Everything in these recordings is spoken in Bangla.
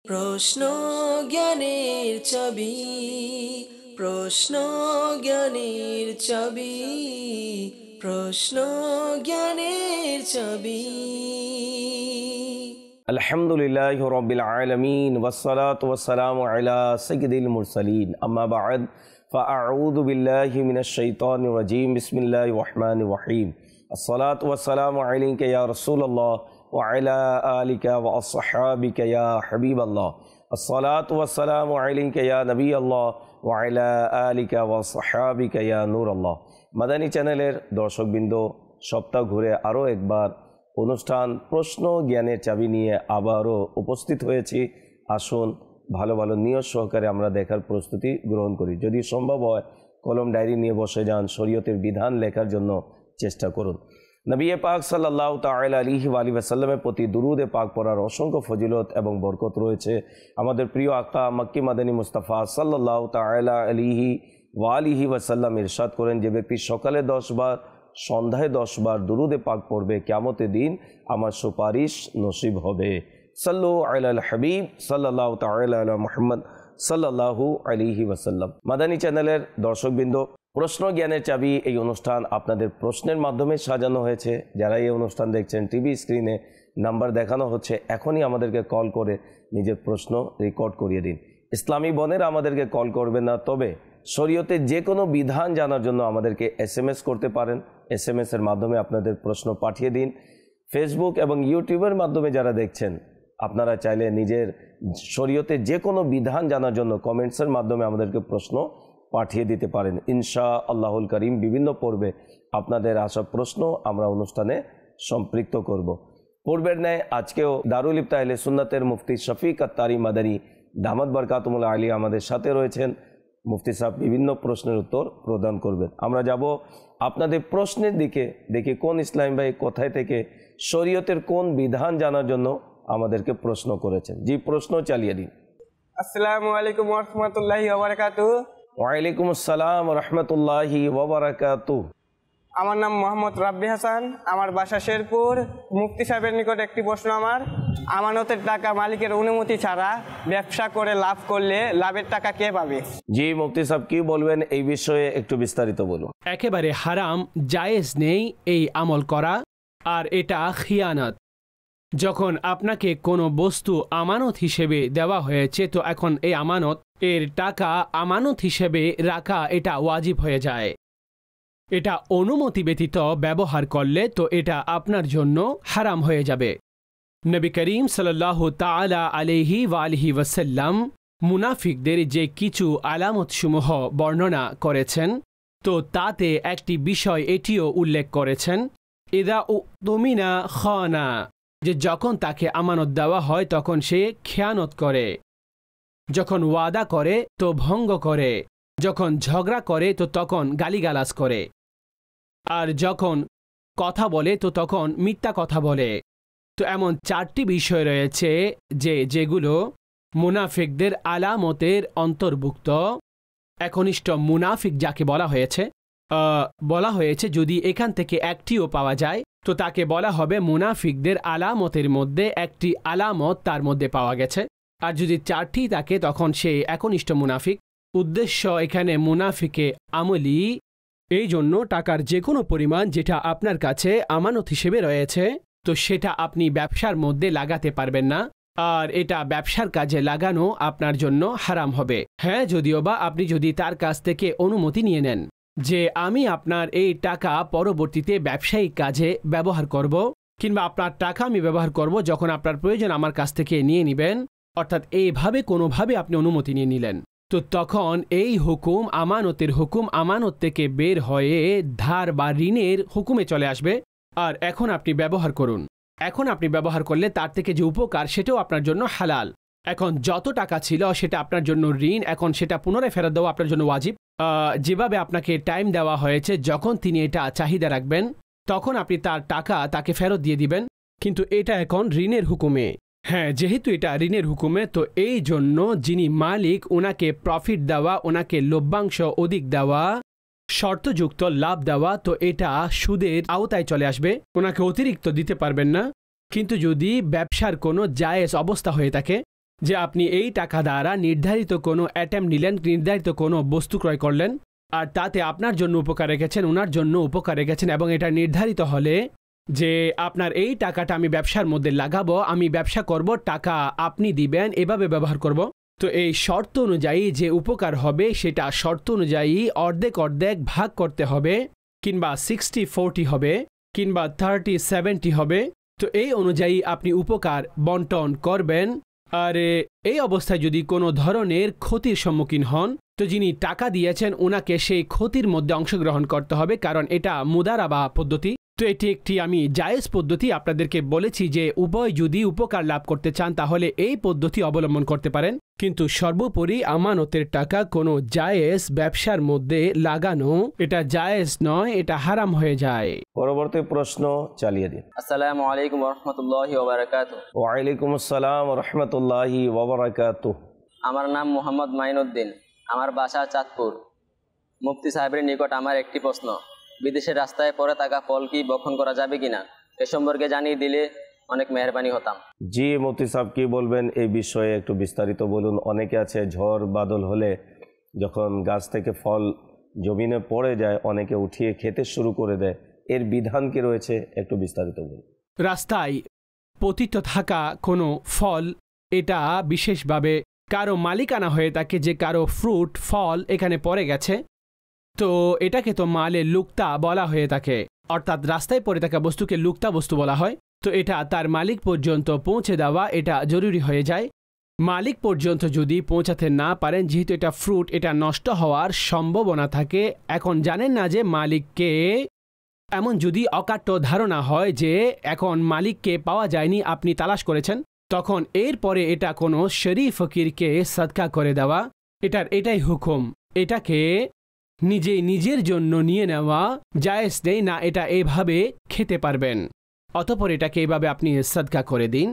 প্রশ্ন জ্ঞানের চাবি, প্রশ্ন জ্ঞানের চাবি, প্রশ্ন জ্ঞানের চাবি। আলহামদুলিল্লাহি রাব্বিল আলামিন ওয়াসসালাতু ওয়াসসালামু আলা সাইয়্যিদিল মুরসালিন আম্মা বা'দ ফাআউযু বিল্লাহি মিনাশ শাইতানির রাজীম বিসমিল্লাহির রহমানির রহিম আসসালাতু ওয়াসসালামু আলাইকা ইয়া রাসূলুল্লাহ ওয়া আলা আলিকা ওয়া আসহাবিকা ইয়া হাবিবাল্লাহ আসসালাতু ওয়াসসালামু আলাইকা ইয়া নবিয়াল্লাহ ওয়া আলা আলিকা ওয়া আসহাবিকা ইয়া নূরাল্লাহ। মাদানী চ্যানেলের দর্শকবৃন্দ, সপ্তাহ ঘুরে আরও একবার অনুষ্ঠান প্রশ্ন জ্ঞানের চাবি নিয়ে আবারও উপস্থিত হয়েছি। আসুন ভালো ভালো নিয়ত সহকারে আমরা দেখার প্রস্তুতি গ্রহণ করি। যদি সম্ভব হয় কলম ডায়েরি নিয়ে বসে যান, শরীয়তের বিধান লেখার জন্য চেষ্টা করুন। নবী পাক সাল্লাল্লাহু তাআলা আলাইহি ওয়া আলিহি ওয়াসাল্লামের প্রতি দুরূদে পাক পড়ার অসংখ্য ফজিলত এবং বরকত রয়েছে। আমাদের প্রিয় আকা মক্কি মাদানী মুস্তাফা সাল্লাল্লাহু তাআলা আলাইহি ওয়া আলিহি ওয়াসাল্লাম ইরশাদ করেন, যে ব্যক্তি সকালে 10 বার সন্ধ্যায় 10 বার দুরূদে পাক পড়বে, কিয়ামতের দিন আমার সুপারিশ নসিব হবে। সাল্লু আলাল হাবিব সাল্লাল্লাহু তাআলা আলা মুহাম্মদ সাল্লাল্লাহু আলাইহি ওয়াসাল্লাম। মাদানী চ্যানেলের দর্শকবৃন্দ, প্রশ্ন জ্ঞানের চাবি এই অনুষ্ঠান আপনাদের প্রশ্নের মাধ্যমে সাজানো হয়েছে। যারা এই অনুষ্ঠান দেখছেন, টিভি স্ক্রিনে নাম্বার দেখানো হচ্ছে, এখনই আমাদেরকে কল করে নিজের প্রশ্ন রেকর্ড করিয়ে দিন। ইসলামী বোনেরা আমাদেরকে কল করবেন না, তবে শরীয়তের যে কোনো বিধান জানার জন্য আমাদেরকে SMS করতে পারেন। SMS এর মাধ্যমে আপনাদের প্রশ্ন পাঠিয়ে দিন। ফেসবুক এবং ইউটিউবের মাধ্যমে যারা দেখছেন, আপনারা চাইলে নিজের শরীয়তের যে কোনো বিধান জানার জন্য কমেন্টসের মাধ্যমে আমাদেরকে প্রশ্ন পাঠিয়ে দিতে পারেন। ইনশা আল্লাহুল করিম বিভিন্ন পর্বে আপনাদের আসা প্রশ্ন আমরা অনুষ্ঠানে সম্পৃক্ত করব। পূর্বের ন্যায় আজকেও দারুল ইফতা আহলে সুন্নাতের মুফতি শফিক আত্তারি মাদানী দামাত বরকাতুল আলিয়া আমাদের সাথে রয়েছেন। মুফতি সাহেব বিভিন্ন প্রশ্নের উত্তর প্রদান করবেন। আমরা যাব আপনাদের প্রশ্নের দিকে, দেখি কোন ইসলাম ভাই কোথায় থেকে শরীয়তের কোন বিধান জানার জন্য আমাদেরকে প্রশ্ন করেছেন। জি, প্রশ্ন চালিয়ে দিন। আসসালামু আলাইকুম ওয়া রাহমাতুল্লাহি ওয়া বারাকাতুহু। ওয়া আলাইকুম আসসালাম ওয়া রাহমাতুল্লাহি ওয়া বারাকাতুহু। আমার নাম মোহাম্মদ রাব্বি হাসান, আমার বাসা শেরপুর। মুফতি সাহেবের নিকট একটি প্রশ্ন আমার, আমানতের টাকা মালিকের অনুমতি ছাড়া ব্যবসা করে লাভ করলে লাভের টাকা কে পাবে? জি, মুফতি সাহেব কি বলবেন এই বিষয়ে একটু বিস্তারিত বলুন। একেবারে হারাম, জায়েজ নেই এই আমল করা, আর এটা খিয়ানত। যখন আপনাকে কোনো বস্তু আমানত হিসেবে দেওয়া হয়েছে, তো এখন এই আমানত এর টাকা আমানত হিসেবে রাখা এটা ওয়াজিব হয়ে যায়। এটা অনুমতি ব্যতীত ব্যবহার করলে তো এটা আপনার জন্য হারাম হয়ে যাবে। নবী করিম সাল্লাল্লাহু তাআলা আলাইহি ওয়া আলিহি ওয়াসাল্লাম মুনাফিকদের যে কিছু আলামতসমূহ বর্ণনা করেছেন, তো তাতে একটি বিষয় এটিও উল্লেখ করেছেন, ইদা উতুমিনা খানা, যে যখন তাকে আমানত দেওয়া হয় তখন সে খেয়ানত করে, যখন ওয়াদা করে তো ভঙ্গ করে, যখন ঝগড়া করে তো তখন গালিগালাজ করে, আর যখন কথা বলে তো তখন মিথ্যা কথা বলে। তো এমন 4টি বিষয় রয়েছে যেগুলো মুনাফিকদের আলামতের অন্তর্ভুক্ত। একনিষ্ঠ মুনাফিক যাকে বলা হয়েছে যদি এখান থেকে একটিও পাওয়া যায় তো তাকে বলা হবে মুনাফিকদের আলামতের মধ্যে একটি আলামত তার মধ্যে পাওয়া গেছে। আর যদি 4টি থাকে তখন সে একনিষ্ঠ মুনাফিক। উদ্দেশ্য এখানে মুনাফিকে আমলি, এই জন্য টাকার যে কোনো পরিমাণ যেটা আপনার কাছে আমানত হিসেবে রয়েছে তো সেটা আপনি ব্যবসার মধ্যে লাগাতে পারবেন না, আর এটা ব্যবসার কাজে লাগানো আপনার জন্য হারাম হবে। হ্যাঁ, যদিও বা আপনি যদি তার কাছ থেকে অনুমতি নিয়ে নেন যে আমি আপনার এই টাকা পরবর্তীতে ব্যবসায়িক কাজে ব্যবহার করব, কিংবা আপনার টাকা আমি ব্যবহার করব যখন আপনার প্রয়োজন আমার কাছ থেকে নিয়ে নেবেন, অর্থাৎ এইভাবে কোনোভাবে আপনি অনুমতি নিয়ে নিলেন, তো তখন এই হুকুম আমানতের হুকুম আমানত থেকে বের হয়ে ধার বা ঋণের হুকুমে চলে আসবে। আর এখন আপনি ব্যবহার করুন। এখন আপনি ব্যবহার করলে তার থেকে যে উপকার সেটাও আপনার জন্য হালাল। এখন যত টাকা ছিল সেটা আপনার জন্য ঋণ, এখন সেটা পুনরায় ফেরত দেওয়া আপনার জন্য ওয়াজিব। যেভাবে আপনাকে টাইম দেওয়া হয়েছে, যখন তিনি এটা চাহিদা রাখবেন তখন আপনি তার টাকা তাকে ফেরত দিয়ে দিবেন, কিন্তু এটা এখন ঋণের হুকুমে। হ্যাঁ, যেহেতু এটা ঋণের হুকুমে, তো এই জন্য যিনি মালিক ওনাকে প্রফিট দেওয়া, ওনাকে লভ্যাংশ অধিক দেওয়া, শর্তযুক্ত লাভ দেওয়া, তো এটা সুদের আওতায় চলে আসবে। ওনাকে অতিরিক্ত দিতে পারবেন না। কিন্তু যদি ব্যবসার কোনো জায়েজ অবস্থা হয়ে থাকে, যে আপনি এই টাকা দ্বারা নির্ধারিত কোনো অ্যাটেম্প নিলেন, নির্ধারিত কোনো বস্তু ক্রয় করলেন, আর তাতে আপনার জন্য উপকার রেখেছেন, ওনার জন্য উপকার রেখেছেন, এবং এটা নির্ধারিত হলে যে আপনার এই টাকাটা আমি ব্যবসার মধ্যে লাগাবো, আমি ব্যবসা করব, টাকা আপনি দিবেন, এভাবে ব্যবহার করব। তো এই শর্ত অনুযায়ী যে উপকার হবে সেটা শর্ত অনুযায়ী অর্ধেক অর্ধেক ভাগ করতে হবে, কিংবা 60-40 হবে, কিংবা 30-70 হবে। তো এই অনুযায়ী আপনি উপকার বন্টন করবেন। আর এই অবস্থায় যদি কোনো ধরনের ক্ষতির সম্মুখীন হন, তো যিনি টাকা দিয়েছেন ওনাকে সেই ক্ষতির মধ্যে অংশগ্রহণ করতে হবে, কারণ এটা মুদারাবা পদ্ধতি। তো এটি একটি আমি জায়েজ পদ্ধতি আপনাদেরকে বলেছি যে উভয় যদি উপকার লাভ করতে চান তাহলে এই পদ্ধতি অবলম্বন করতে পারেন, কিন্তু সর্বোপরি আমানতের টাকা কোনো জায়েজ ব্যবসার মধ্যে লাগানো এটা জায়েজ নয়, এটা হারাম হয়ে যায়। পরবর্তী প্রশ্ন চালিয়ে দিন। আসসালামু আলাইকুম রহমতুল্লাহি ওয়া বারাকাতুহু। ওয়ালাইকুম আসসালাম রহমতুল্লাহি ওয়া বারাকাতুহু। আমার নাম মোহাম্মদ মাইনুদ্দিন, আমার বাসা চাঁদপুর। মুফতি সাহেবের নিকট আমার একটি প্রশ্ন, বিদেশের রাস্তায় পড়ে থাকা ফল কি বক্ষণ করা যাবে কিনা, এ সম্পর্কে জানিয়ে দিলে অনেক মেহরবানি হতাম। জি মুফতি সাহেব কি বলবেন এই বিষয়ে একটু বিস্তারিত বলুন। অনেকে আছে ঝড় বাদল হলে যখন গাছ থেকে ফল জমিনে পড়ে যায় অনেকে উঠিয়ে খেতে শুরু করে দেয়, এর বিধান কি রয়েছে একটু বিস্তারিত বলুন। রাস্তায় পতিত থাকা কোনো ফল এটা বিশেষভাবে কারো মালিকানা হয়ে থাকে, যে কারো ফ্রুট ফল এখানে পড়ে গেছে, তো এটাকে তো মালে লুক্তা বলা হয়ে থাকে, অর্থাৎ রাস্তায় পড়ে থাকা বস্তুকে লুক্তা বস্তু বলা হয়। তো এটা তার মালিক পর্যন্ত পৌঁছে দেওয়া এটা জরুরি হয়ে যায়। মালিক পর্যন্ত যদি পৌঁছাতে না পারেন, যেহেতু এটা ফ্রুট, এটা নষ্ট হওয়ার সম্ভাবনা থাকে। এখন জানেন না যে মালিককে, এমন যদি অকাট্য ধারণা হয় যে এখন মালিককে পাওয়া যায়নি, আপনি তালাশ করেছেন, তখন এরপরে এটা কোনো শরীফ ফকিরকে সদকা করে দেওয়া, এটাই হুকুম। এটাকে নিজের জন্য নিয়ে নেওয়া জায়েজ নেই না, এটা এইভাবে খেতে পারবেন, অতঃপর এটাকে এইভাবে আপনি সদকা করে দিন।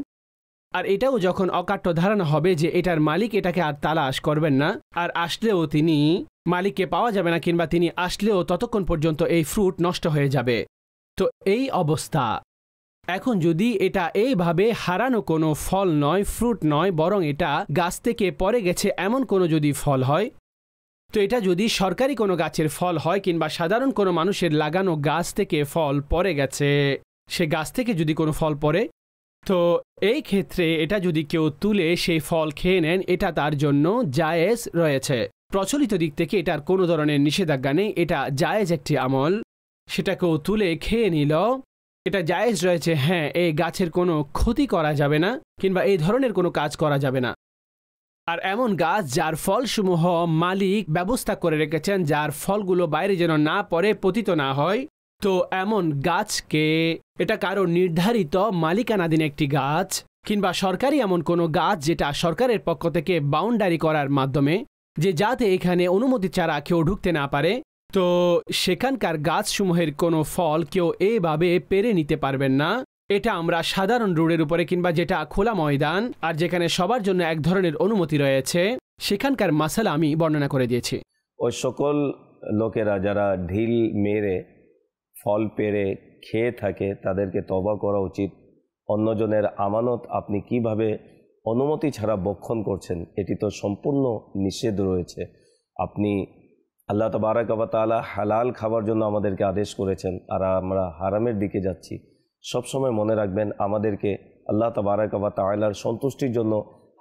আর এটাও যখন অকাট্য ধারণা হবে যে এটার মালিক এটাকে আর তালাশ করবেন না, আর আসলেও তিনি মালিককে পাওয়া যাবে না, কিংবা তিনি আসলেও ততক্ষণ পর্যন্ত এই ফ্রুট নষ্ট হয়ে যাবে। তো এই অবস্থা, এখন যদি এটা এইভাবে হারানো কোনো ফল নয়, ফ্রুট নয়, বরং এটা গাছ থেকে পড়ে গেছে এমন কোনো যদি ফল হয়, তো এটা যদি সরকারি কোনো গাছের ফল হয় কিংবা সাধারণ কোনো মানুষের লাগানো গাছ থেকে ফল পড়ে গেছে, সে গাছ থেকে যদি কোনো ফল পড়ে, তো এই ক্ষেত্রে এটা যদি কেউ তুলে সেই ফল খেয়ে নেন, এটা তার জন্য জায়েজ রয়েছে। প্রচলিত দিক থেকে এটার কোনো ধরনের নিষেধাজ্ঞা নেই, এটা জায়েজ একটি আমল। সেটা কেউ তুলে খেয়ে নিল, এটা জায়েজ রয়েছে। হ্যাঁ, এই গাছের কোনো ক্ষতি করা যাবে না, কিংবা এই ধরনের কোনো কাজ করা যাবে না। আর এমন গাছ যার ফলসমূহ মালিক ব্যবস্থা করে রেখেছেন, যার ফলগুলো বাইরে যেন না পড়ে, পতিত না হয়, তো এমন গাছকে, এটা কারো নির্ধারিত মালিকানাধীন একটি গাছ, কিংবা সরকারি এমন কোনো গাছ যেটা সরকারের পক্ষ থেকে বাউন্ডারি করার মাধ্যমে, যে যাতে এখানে অনুমতি ছাড়া কেউ ঢুকতে না পারে, তো সেখানকার গাছসমূহের কোনো ফল কেউ এভাবে পেরে নিতে পারবেন না। এটা আমরা সাধারণ রোডের উপরে কিংবা যেটা খোলা ময়দান আর যেখানে সবার জন্য এক ধরনের অনুমতি রয়েছে, সেখানকার মাসালা আমি বর্ণনা করে দিয়েছি। ওই সকল লোকেরা যারা ঢিল মেরে ফল পেরে খেয়ে থাকে তাদেরকে তওবা করা উচিত। অন্যজনের আমানত আপনি কিভাবে অনুমতি ছাড়া ভক্ষণ করছেন, এটি তো সম্পূর্ণ নিষেধ রয়েছে। আপনি আল্লাহ তাবারাক ওয়া তাআলা হালাল খাবার জন্য আমাদেরকে আদেশ করেছেন, আর আমরা হারামের দিকে যাচ্ছি। সবসময় মনে রাখবেন, আমাদেরকে আল্লাহ তাবারাক ওয়া তাআলার সন্তুষ্টির জন্য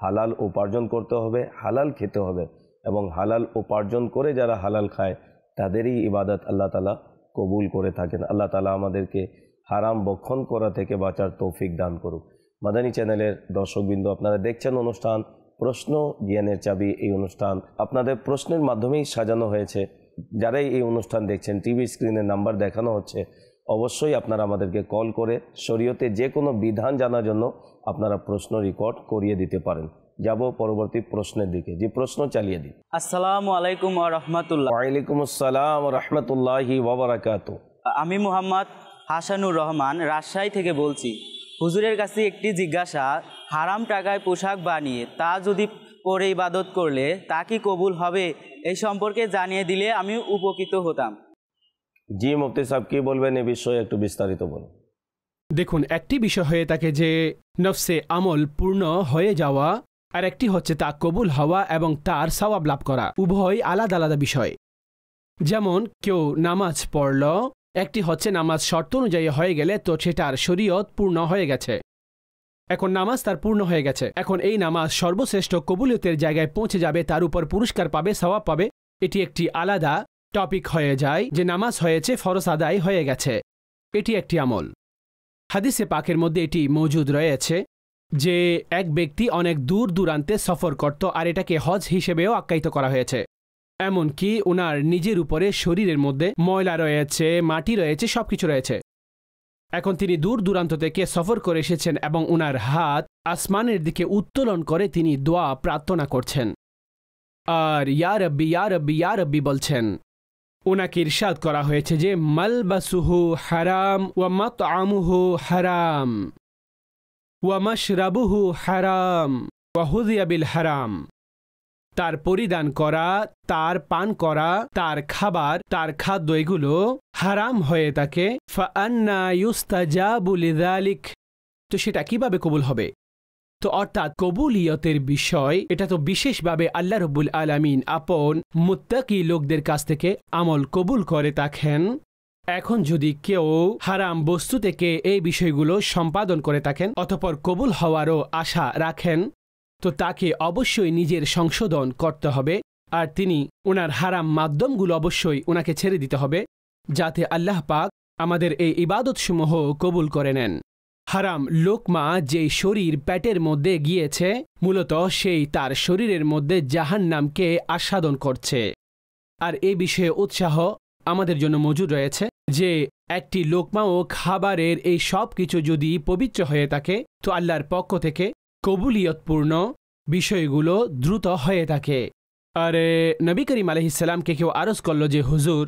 হালাল উপার্জন করতে হবে, হালাল খেতে হবে, এবং হালাল উপার্জন করে যারা হালাল খায় তাদেরই ইবাদত আল্লাহ তাআলা কবুল করে থাকেন। আল্লাহ তাআলা আমাদেরকে হারাম ভক্ষণ করা থেকে বাঁচার তৌফিক দান করুক। মাদানী চ্যানেলের দর্শকবৃন্দ, আপনারা দেখছেন অনুষ্ঠান প্রশ্ন জ্ঞানের চাবি। এই অনুষ্ঠান আপনাদের প্রশ্নের মাধ্যমেই সাজানো হয়েছে। যারাই এই অনুষ্ঠান দেখছেন, টিভি স্ক্রিনে নাম্বার দেখানো হচ্ছে, অবশ্যই আপনারা আমাদেরকে কল করে শরীয়তে যে কোনো বিধান জানার জন্য আপনারা প্রশ্ন রেকর্ড করিয়ে দিতে পারেন। যাব পরবর্তী প্রশ্নের দিকে। যে প্রশ্ন চালিয়ে দিই। আসসালামু আলাইকুম ওয়া রাহমাতুল্লাহ। ওয়ালাইকুম আসসালাম ওয়া রাহমাতুল্লাহি ওয়া বারাকাতুহু। আমি মোহাম্মদ হাসানুর রহমান রাজশাহী থেকে বলছি। হুজুরের কাছে একটি জিজ্ঞাসা, হারাম টাকায় পোশাক বানিয়ে তা যদি পরে ইবাদত করলে তা কি কবুল হবে, এই সম্পর্কে জানিয়ে দিলে আমি উপকৃত হতাম। জি মুফতি সাহেব কি বলবেন এ বিষয়ে একটু বিস্তারিত বলুন। দেখুন, একটি বিষয় হয়ে থাকে যে নফসে আমল পূর্ণ হয়ে যাওয়া, আর একটি হচ্ছে তা কবুল হওয়া এবং তার সওয়াব লাভ করা। উভয় আলাদা আলাদা বিষয়। যেমন কেউ নামাজ পড়ল, একটি হচ্ছে নামাজ শর্ত অনুযায়ী হয়ে গেলে তো সেটার শরীয়ত পূর্ণ হয়ে গেছে, এখন নামাজ তার পূর্ণ হয়ে গেছে, এখন এই নামাজ সর্বশ্রেষ্ঠ কবুলিয়তের জায়গায় পৌঁছে যাবে, তার উপর পুরস্কার পাবে, সওয়াব পাবে। এটি একটি আলাদা টপিক হয়ে যায় যে নামাজ হয়েছে, ফরজ আদায় হয়ে গেছে, এটি একটি আমল। হাদিসে পাকের মধ্যে এটি মজুদ রয়েছে যে এক ব্যক্তি অনেক দূর দূরান্তে সফর করত, আর এটাকে হজ হিসেবেও আখ্যায়িত করা হয়েছে। এমনকি ওনার নিজের উপরে শরীরের মধ্যে ময়লা রয়েছে, মাটি রয়েছে, সবকিছু রয়েছে। এখন তিনি দূর দূরান্ত থেকে সফর করে এসেছেন এবং ওনার হাত আসমানের দিকে উত্তোলন করে তিনি দোয়া প্রার্থনা করছেন আর ইয়া রব্বি ইয়া রব্বি ইয়া রব্বি বলছেন। ওনাকে ইরশাদ করা হয়েছে যে মালবাসুহু হারাম ওয়া মাতআমুহু হারাম ওয়া মাশরাবুহু হারাম ওয়া হুযিয়া বিল হারাম। তার পরিধান করা, তার পান করা, তার খাবার, তার খাদ্য এগুলো হারাম হয়ে থাকে। ফাআন্না ইউস্তাজাবু লিযালিক, তো সেটা কিভাবে কবুল হবে? তো অর্থাৎ কবুলিয়তের বিষয় এটা তো বিশেষভাবে আল্লাহ রাব্বুল আলামিন আপন মুত্তাকি লোকদের কাছ থেকে আমল কবুল করে থাকেন। এখন যদি কেউ হারাম বস্তু থেকে এই বিষয়গুলো সম্পাদন করে থাকেন অতঃপর কবুল হওয়ারও আশা রাখেন, তো তাকে অবশ্যই নিজের সংশোধন করতে হবে আর তিনি ওনার হারাম মাধ্যমগুলো অবশ্যই ওনাকে ছেড়ে দিতে হবে যাতে আল্লাহ পাক আমাদের এই ইবাদতসমূহ কবুল করে নেন। হারাম লোকমা যেই শরীর পেটের মধ্যে গিয়েছে মূলত সেই তার শরীরের মধ্যে জাহান্নামকে আস্বাদন করছে। আর এই বিষয়ে উৎসাহ আমাদের জন্য মজুদ রয়েছে যে একটি লোকমা ও খাবারের এই সব কিছু যদি পবিত্র হয়ে থাকে তো আল্লাহর পক্ষ থেকে কবুলিয়তপূর্ণ বিষয়গুলো দ্রুত হয়ে থাকে। আর নবী করিম আলাইহিস সালামকে কেউ আরজ করল যে হুজুর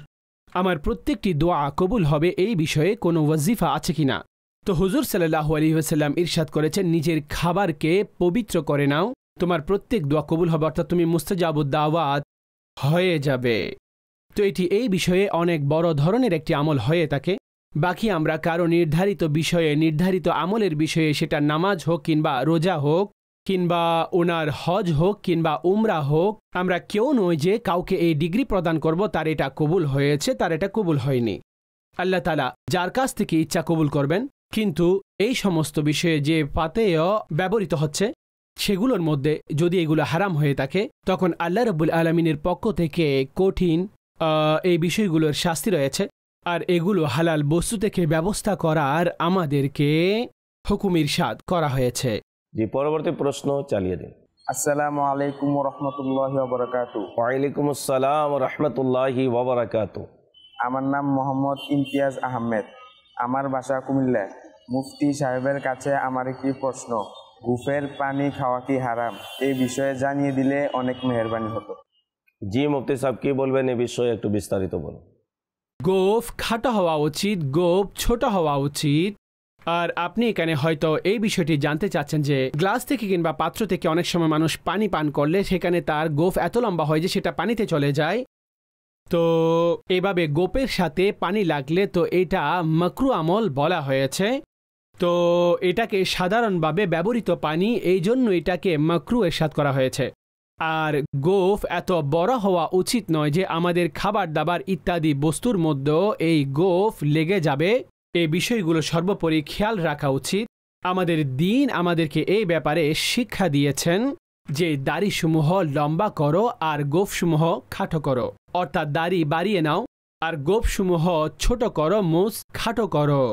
আমার প্রত্যেকটি দোয়া কবুল হবে, এই বিষয়ে কোনো ওয়াজিফা আছে কিনা? তো হুজুর সাল্লাল্লাহু আলাইহি ওয়াসাল্লাম ইরশাদ করেছেন নিজের খাবারকে পবিত্র করে নাও, তোমার প্রত্যেক দোয়া কবুল হবে, অর্থাৎ তুমি মুস্তাজাবুদ দাওয়াত হয়ে যাবে। তো এটি এই বিষয়ে অনেক বড় ধরনের একটি আমল হয়ে থাকে। বাকি আমরা কারো নির্ধারিত বিষয়ে, নির্ধারিত আমলের বিষয়ে, সেটা নামাজ হোক কিংবা রোজা হোক কিংবা ওনার হজ হোক কিংবা উমরা হোক, আমরা কেউ নয় যে কাউকে এই ডিগ্রি প্রদান করব তার এটা কবুল হয়েছে, তার এটা কবুল হয়নি। আল্লাহ তাআলা যার কাছ থেকে ইচ্ছা কবুল করবেন। কিন্তু এই সমস্ত বিষয়ে যে ফাতেহ ব্যবহৃত হচ্ছে সেগুলোর মধ্যে যদি এগুলো হারাম হয়ে থাকে তখন আল্লাহ রাব্বুল আলামিনের পক্ষ থেকে কঠিন এই বিষয়গুলোর শাস্তি রয়েছে। আর এগুলো হালাল বস্তু থেকে ব্যবস্থা করার আমাদেরকে হুকুম ইরশাদ করা হয়েছে। জি, পরবর্তী প্রশ্ন চালিয়ে দিন। আসসালামু আলাইকুম ওয়া রাহমাতুল্লাহি ওয়া বারাকাতুহু। ওয়ালাইকুম আসসালাম ওয়া রাহমাতুল্লাহি ওয়া বারাকাতুহু। আমার নাম মোহাম্মদ ইমতিয়াজ আহমেদ, আমার বাসা কুমিল্লা। মুফতি সাহেবের কাছে আমার একটি প্রশ্ন, গুফের পানি খাওয়া কি হারাম? এই বিষয়ে জানিয়ে দিলে অনেক মেহেরবানি হতো। জি মুফতি সাহেব কি বলবেন এই বিষয়ে একটু বিস্তারিত বলুন। গোফ খাটো হওয়া উচিত, গোফ ছোট হওয়া উচিত। আর আপনি এখানে হয়তো এই বিষয়টি জানতে চাচ্ছেন যে গ্লাস থেকে কিংবা পাত্র থেকে অনেক সময় মানুষ পানি পান করলে সেখানে তার গোফ এত লম্বা হয় যে সেটা পানিতে চলে যায়। তো এভাবে গোপের সাথে পানি লাগলে তো এটা মাকরু আমল বলা হয়েছে। তো এটাকে সাধারণভাবে ব্যবহৃত পানি, এই জন্য এটাকে মাকরু এরশাদ করা হয়েছে। আর গোফ এত বড় হওয়া উচিত নয় যে আমাদের খাবার দাবার ইত্যাদি বস্তুর মধ্যেও এই গোফ লেগে যাবে। এই বিষয়গুলো সর্বোপরি খেয়াল রাখা উচিত। আমাদের দ্বীন আমাদেরকে এই ব্যাপারে শিক্ষা দিয়েছেন যে দাড়িসমূহ লম্বা করো আর গোফসমূহ খাটো করো, অর্থাৎ দাড়ি বাড়িয়ে নাও আর গোফসমূহ ছোট করো, মুছ খাটো করো।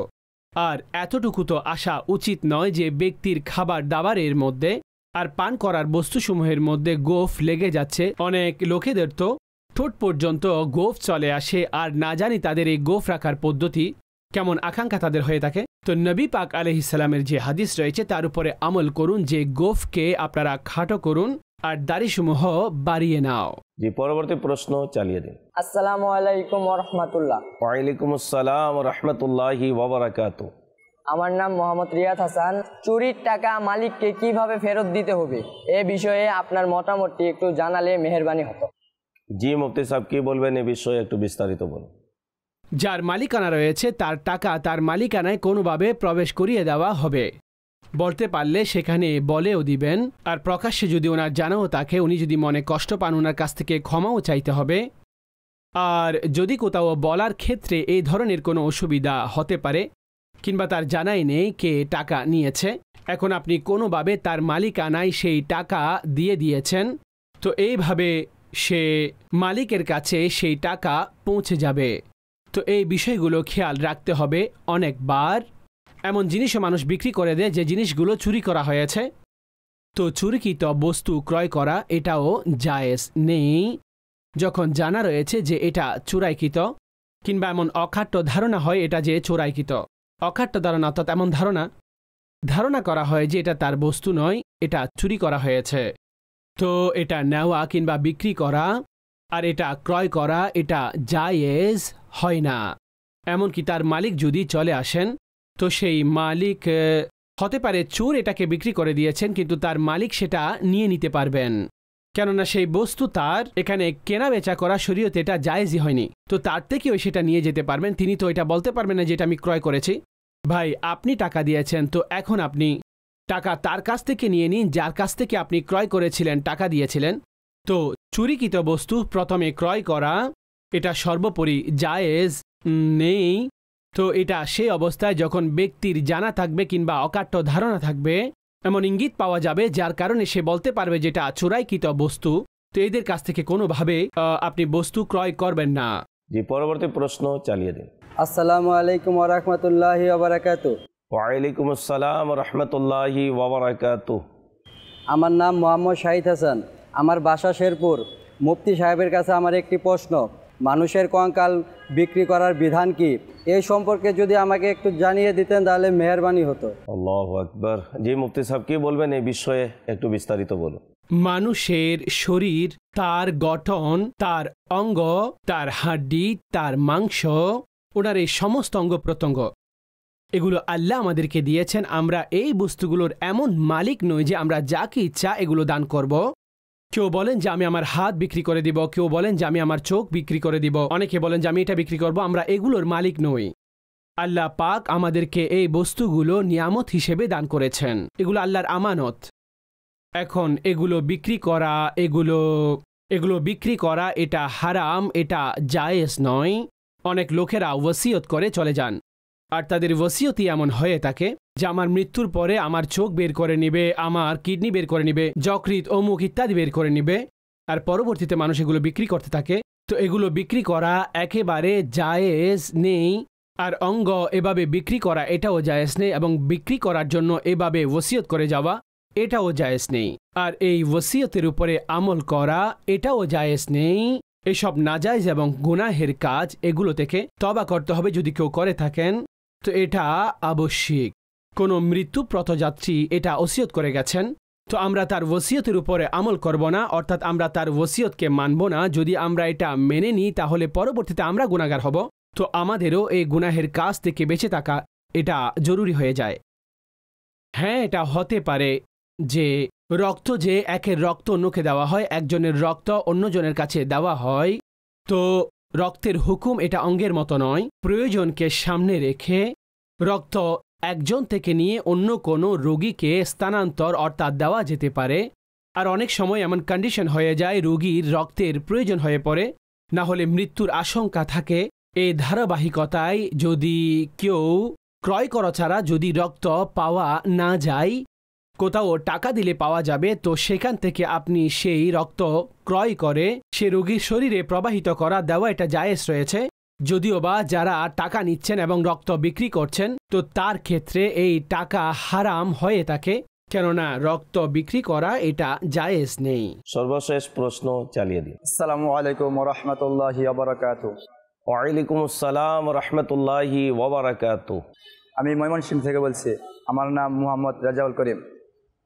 আর এতটুকু তো আসা উচিত নয় যে ব্যক্তির খাবার দাবারের মধ্যে আর পান করার বস্তুসমূহের মধ্যে গোফ লেগে যাচ্ছে। অনেক লোকেদের তো ঠোঁট পর্যন্ত গোফ চলে আসে আর না জানি তাদের এই গোফ রাখার পদ্ধতি কেমন আকাঙ্ক্ষা তাদের হয়ে থাকে। তো নবী পাক আলাইহিস সালামের যে হাদিস রয়েছে তার উপরে আমল করুন যে গোফকে আপনারা খাটো করুন আর দাড়িসমূহ বাড়িয়ে নাও। জি, পরবর্তী প্রশ্ন চালিয়ে দিন। আসসালামু আলাইকুম ওয়া রাহমাতুল্লাহ। ওয়ালাইকুম আসসালাম ওয়া রাহমাতুল্লাহি ওয়া বারাকাতুহু। আমার নাম মোহাম্মদ রিয়াদ হাসান। চুরির টাকা মালিককে কিভাবে ফেরত দিতে হবে এ বিষয়ে আপনার মতামতটি একটু জানালে মেহেরবানি হতো। জি মুফতি সাহেব কি বলবেন এই বিষয়ে একটু বিস্তারিত বলুন। যার মালিকানা রয়েছে তার টাকা তার মালিকানায় কোনোভাবে প্রবেশ করিয়ে দেওয়া হবে। বলতে পারলে সেখানে বলেও দিবেন, আর প্রকাশ্যে যদি ওনার জানাও তাকে, উনি যদি মনে কষ্ট পান ওনার কাছ থেকে ক্ষমাও চাইতে হবে। আর যদি কোথাও বলার ক্ষেত্রে এই ধরনের কোনো অসুবিধা হতে পারে কিংবা তার জানাই নেই কে টাকা নিয়েছে, এখন আপনি কোনোভাবে তার মালিকানায় সেই টাকা দিয়ে দিয়েছেন, তো এইভাবে সে মালিকের কাছে সেই টাকা পৌঁছে যাবে। তো এই বিষয়গুলো খেয়াল রাখতে হবে। অনেকবার এমন জিনিসও মানুষ বিক্রি করে দেয় যে জিনিসগুলো চুরি করা হয়েছে, তো চুরিকৃত বস্তু ক্রয় করা এটাও জায়েজ নেই যখন জানা রয়েছে যে এটা চোরাইকৃত, কিংবা এমন অখাট্য ধারণা হয় এটা যে চোরাইকৃত। অখাট্য ধারণা অর্থাৎ এমন ধারণা করা হয় যে এটা তার বস্তু নয়, এটা চুরি করা হয়েছে, তো এটা নেওয়া কিংবা বিক্রি করা আর এটা ক্রয় করা এটা জায়েজ হয় না। এমনকি তার মালিক যদি চলে আসেন, তো সেই মালিক হতে পারে চোর এটাকে বিক্রি করে দিয়েছেন, কিন্তু তার মালিক সেটা নিয়ে নিতে পারবেন, কেননা সেই বস্তু তার এখানে কেনা বেচা করা শরীয়তে এটা জায়েজই হয়নি, তো তার থেকেও সেটা নিয়ে যেতে পারবেন। তিনি তো এটা বলতে পারবেন না যে এটা আমি ক্রয় করেছি। ভাই, আপনি টাকা দিয়েছেন, তো এখন আপনি টাকা তার কাছ থেকে নিয়ে নিন যার কাছ থেকে আপনি ক্রয় করেছিলেন, টাকা দিয়েছিলেন। তো চুরিকৃত বস্তু প্রথমে ক্রয় করা এটা সর্বোপরি জায়েজ নেই। তো এটা সেই অবস্থায় যখন ব্যক্তির জানা থাকবে কিংবা অকাট্য ধারণা থাকবে, এমন ইঙ্গিত পাওয়া যাবে যার কারণে সে বলতে পারবে যেটা চোরাইকৃত বস্তু, তো এদের কাছ থেকে কোনোভাবে আপনি বস্তু ক্রয় করবেন না। জি, পরবর্তী প্রশ্ন চালিয়ে দিন। আসসালামু আলাইকুম ওয়া রাহমাতুল্লাহি ওয়া বারাকাতুহু। ওয়ালাইকুম আসসালাম ওয়া রাহমাতুল্লাহি ওয়া বারাকাতুহু। আমার নাম মোহাম্মদ শাহিদ হাসান, আমার বাসা শেরপুর। মুফতি সাহেবের কাছে আমার একটি প্রশ্ন, মানুষের কঙ্কাল বিক্রি করার বিধান কি? এই সম্পর্কে যদি আমাকে একটু জানিয়ে দিতেন তাহলে মেহেরবানি হতো। আল্লাহু আকবার। জি, মুফতি সাহেব কি বলবেন এই বিষয়ে, একটু বিস্তারিত বলুন। মানুষের শরীর, তার গঠন, তার অঙ্গ, তার হাড্ডি, তার মাংস, ওনার এই সমস্ত অঙ্গ প্রত্যঙ্গ এগুলো আল্লাহ আমাদেরকে দিয়েছেন। আমরা এই বস্তুগুলোর এমন মালিক নই যে আমরা যাকে ইচ্ছা এগুলো দান করব। কেউ বলেন যে আমি আমার হাত বিক্রি করে দিব, কেউ বলেন যে আমি আমার চোখ বিক্রি করে দিব, অনেকে বলেন যে আমি এটা বিক্রি করব। আমরা এগুলোর মালিক নই। আল্লাহ পাক আমাদেরকে এই বস্তুগুলো নিয়ামত হিসেবে দান করেছেন, এগুলো আল্লাহর আমানত। এখন এগুলো বিক্রি করা এটা হারাম, এটা জায়েজ নয়। অনেক লোকেরা ওসিয়ত করে চলে যান, আর তাদের ওসিয়তই এমন হয়ে থাকে যে আমার মৃত্যুর পরে আমার চোখ বের করে নিবে, আমার কিডনি বের করে নিবে, যকৃৎ, অমুক ইত্যাদি বের করে নিবে, আর পরবর্তীতে মানুষ এগুলো বিক্রি করতে থাকে। তো এগুলো বিক্রি করা একেবারে জায়েজ নেই, আর অঙ্গ এভাবে বিক্রি করা এটাও জায়েজ নেই, এবং বিক্রি করার জন্য এভাবে ওসিয়ত করে যাওয়া এটাও জায়েজ নেই, আর এই ওসিয়তের উপরে আমল করা এটাও জায়েজ নেই। এসব নাজায়েজ এবং গুনাহের কাজ, এগুলো থেকে তওবা করতে হবে যদি কেউ করে থাকেন, তো এটা আবশ্যিক। কোনো মৃত্যুপ্রত যাত্রী এটা ওসিয়ত করে গেছেন, তো আমরা তার ওসিয়তের উপরে আমল করব না, অর্থাৎ আমরা তার ওসিয়তকে মানব না। যদি আমরা এটা মেনে নিই তাহলে পরবর্তীতে আমরা গুনাহগার হব, তো আমাদেরও এই গুনাহের কাজ থেকে বেঁচে থাকা এটা জরুরি হয়ে যায়। হ্যাঁ, এটা হতে পারে যে রক্ত, যে একের রক্ত অন্যকে দেওয়া হয়, একজনের রক্ত অন্যজনের কাছে দেওয়া হয়, তো রক্তের হুকুম এটা অঙ্গের মতো নয়। প্রয়োজনকে সামনে রেখে রক্ত একজন থেকে নিয়ে অন্য কোনো রোগীকে স্থানান্তর অর্থাৎ দেওয়া যেতে পারে। আর অনেক সময় এমন কন্ডিশন হয়ে যায় রোগীর রক্তের প্রয়োজন হয়ে পড়ে, না হলে মৃত্যুর আশঙ্কা থাকে। এই ধারাবাহিকতায় যদি কেউ ক্রয় করা ছাড়া যদি রক্ত পাওয়া না যায়, কোথাও টাকা দিলে পাওয়া যাবে, তো সেখান থেকে আপনি সেই রক্ত ক্রয় করে সে রোগীর শরীরে প্রবাহিত করা দেওয়া এটা জায়েজ রয়েছে। যদিও বা যারা টাকা নিচ্ছেন এবং রক্ত বিক্রি করছেন, তো তার ক্ষেত্রে এই টাকা হারাম হয়ে থাকে, কেননা রক্ত বিক্রি করা এটা জায়েজ নেই। সর্বশেষ প্রশ্ন চালিয়ে দিন। আসসালামু আলাইকুম ওয়া রাহমাতুল্লাহি ওয়া বারাকাতুহু। ওয়ালাইকুম আসসালাম ওয়া রাহমাতুল্লাহি ওয়া বারাকাতুহু। আমি ময়মনসিংহ থেকে বলছি, আমার নাম মুহাম্মদ রাজাউল করিম।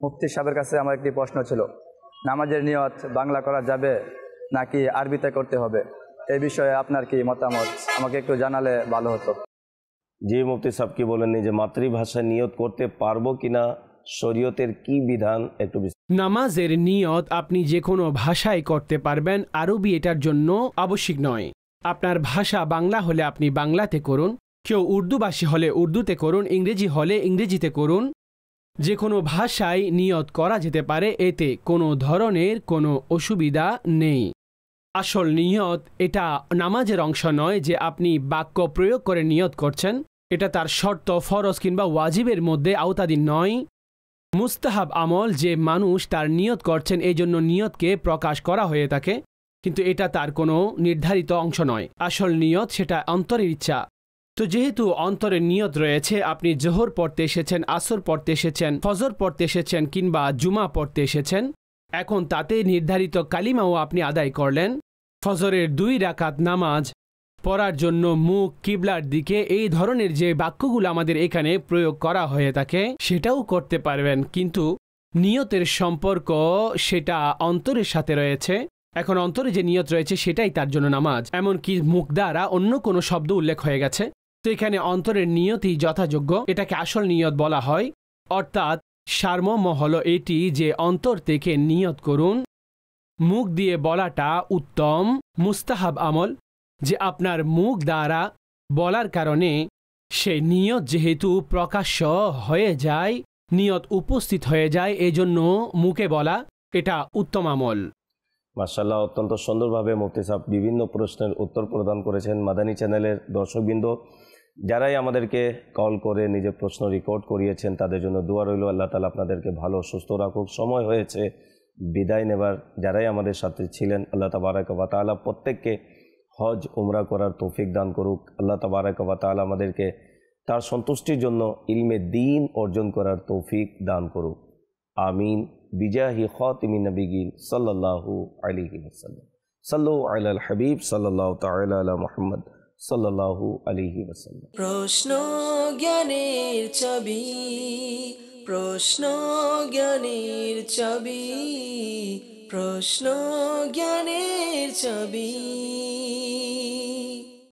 মুফতি সাহেবের কাছে আমার একটি প্রশ্ন ছিল, নামাজের নিয়ত বাংলা করা যাবে নাকি আরবিতে করতে হবে? এই বিষয়ে আপনার কি মতামত, আমাকে একটু জানালে ভালো হতো। জি, মুফতি সাহেব কি বলেন, যে মাতৃভাষায় নিয়ত করতে পারবো কিনা, শরীয়তের কি বিধান একটু। নামাজের নিয়ত আপনি যে কোনো ভাষায় করতে পারবেন, আরবি এটার জন্য আবশ্যিক নয়। আপনার ভাষা বাংলা হলে আপনি বাংলাতে করুন, কেউ উর্দুভাষী হলে উর্দুতে করুন, ইংরেজি হলে ইংরেজিতে করুন, যে কোনো ভাষায় নিয়ত করা যেতে পারে, এতে কোনো ধরনের কোনো অসুবিধা নেই। আসল নিয়ত এটা নামাজের অংশ নয় যে আপনি বাক্য প্রয়োগ করে নিয়ত করছেন, এটা তার শর্ত, ফরজ কিংবা ওয়াজিবের মধ্যে আওতাধীন নয়। মুস্তাহাব আমল যে মানুষ তার নিয়ত করছেন এই জন্য নিয়তকে প্রকাশ করা হয়ে থাকে, কিন্তু এটা তার কোনো নির্ধারিত অংশ নয়। আসল নিয়ত সেটা অন্তরের ইচ্ছা। তো যেহেতু অন্তরের নিয়ত রয়েছে, আপনি জোহর পড়তে এসেছেন, আসর পড়তে এসেছেন, ফজর পড়তে এসেছেন কিংবা জুমা পড়তে এসেছেন, এখন তাতে নির্ধারিত কালিমাও আপনি আদায় করলেন। ফজরের 2 রাকাত নামাজ পড়ার জন্য মুখ কিবলার দিকে, এই ধরনের যে বাক্যগুলো আমাদের এখানে প্রয়োগ করা হয়ে থাকে সেটাও করতে পারবেন, কিন্তু নিয়তের সম্পর্ক সেটা অন্তরের সাথে রয়েছে। এখন অন্তরে যে নিয়ত রয়েছে সেটাই তার জন্য নামাজ, এমনকি মুখ দ্বারা অন্য কোনো শব্দ উল্লেখ হয়ে গেছে। তো এখানে অন্তরের নিয়তই যথাযোগ্য, এটাকে আসল নিয়ত বলা হয়। অর্থাৎ সারমর্ম হলো এটি যে অন্তর থেকে নিয়ত করুন। মুখ দিয়ে বলাটা উত্তম মুস্তাহাব আমল, যে আপনার মুখ দ্বারা বলার কারণে সেই নিয়ত যেহেতু প্রকাশ্য হয়ে যায়, নিয়ত উপস্থিত হয়ে যায়, এজন্য মুখে বলা এটা উত্তম আমল। মাশাআল্লাহ, অত্যন্ত সুন্দরভাবে মুফতি সাহেব বিভিন্ন প্রশ্নের উত্তর প্রদান করেছেন। মাদানী চ্যানেলের দর্শকবৃন্দ যারাই আমাদেরকে কল করে নিজের প্রশ্ন রেকর্ড করিয়েছেন তাদের জন্য দোয়া রইল, আল্লাহ তাআলা আপনাদেরকে ভালো সুস্থ রাখুক। সময় হয়েছে বিদায় নেবার। যারাই আমাদের সাথে ছিলেন, আল্লাহ তাবারাক ওয়া তাআলা প্রত্যেককে হজ উমরা করার তৌফিক দান করুক। আল্লাহ তাবারাক ওয়া তাআলা আমাদেরকে তার সন্তুষ্টির জন্য ইলমে দ্বীন অর্জন করার তৌফিক দান করুক। আমিন। বিজাহি খাতিমিন নবিয়িন সাল্লাল্লাহু আলাইহি ওয়াসাল্লাম। সাল্লু আলাল হাবিব সাল্লাল্লাহু তাআলা আলা মুহাম্মদ সাল্লাল্লাহু আলাইহি ওয়াসাল্লাম। প্রশ্ন জ্ঞানের চাবি, প্রশ্ন জ্ঞানের চাবি, প্রশ্ন জ্ঞানের চাবি।